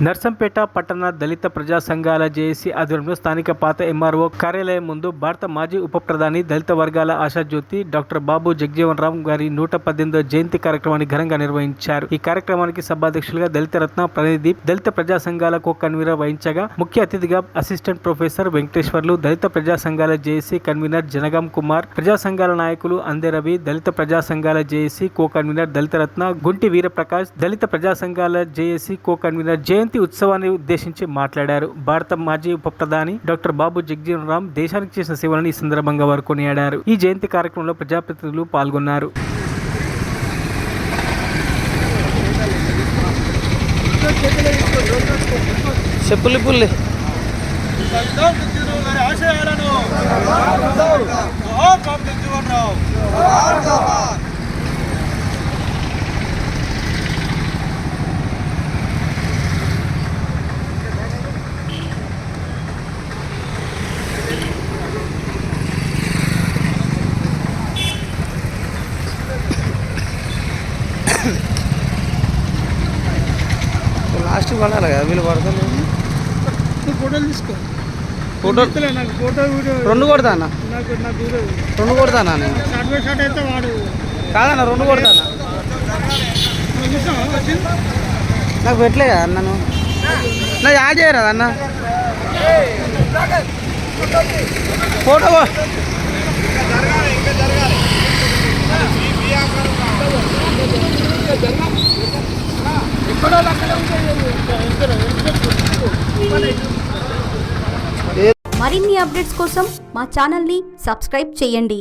నర్సంపేట పట్టణ దళిత ప్రజా సంఘాల జేఏసీ ఆధ్వర్యంలో స్థానిక పాత ఎంఆర్ఓ కార్యాలయం ముందు భారత మాజీ ఉప ప్రధాని దళిత వర్గాల ఆశాజ్యోతి డాక్టర్ బాబు జగజీవన్ రామ్ గారి 118వ జయంతి కార్యక్రమాన్ని ఘనంగా నిర్వహించారు. ఈ కార్యక్రమానికి సభాధ్యక్షులుగా దళిత రత్న ప్రదీప్, దళిత ప్రజా సంఘాల కో కన్వీనర్ వహించగా ముఖ్య అతిథిగా అసిస్టెంట్ ప్రొఫెసర్ వెంకటేశ్వర్లు, దళిత ప్రజా సంఘాల జేఏసీ కన్వీనర్ జనగాం కుమార్, ప్రజా సంఘాల నాయకులు అందే రవి, దళిత ప్రజా సంఘాల జేఏసీ కో కన్వీనర్ దళిత రత్న గుంటి వీరప్రకాష్, దళిత ప్రజా సంఘాల జేఏసీ కో కన్వీనర్ జయంతి ఉత్సవాన్ని ఉద్దేశించి మాట్లాడారు. భారత మాజీ ఉప ప్రధాని డాక్టర్ బాబు జగజీవన్ రామ్ దేశానికి చేసిన సేవలను ఈ సందర్భంగా వారు కొనియాడారు. ఈ జయంతి కార్యక్రమంలో ప్రజాప్రతినిధులు పాల్గొన్నారు. లాస్ట్ పడాలి కదా, వీళ్ళు పడతాను. ఫోటోలు తీసుకో. నాకు ఫోటో వీడియో రెండు కొడతా అన్న, రెండు కొడతానా నేను. షార్ట్ అయితే వాడు కాదన్న, రెండు కొడతానా. నాకు పెట్టలే కదా అన్న, నువ్వు నాకు యాడ్ చేయరాదు అన్న ఫోటో. మరిన్ని అప్డేట్స్ కోసం మా ఛానల్ని సబ్స్క్రైబ్ చేయండి.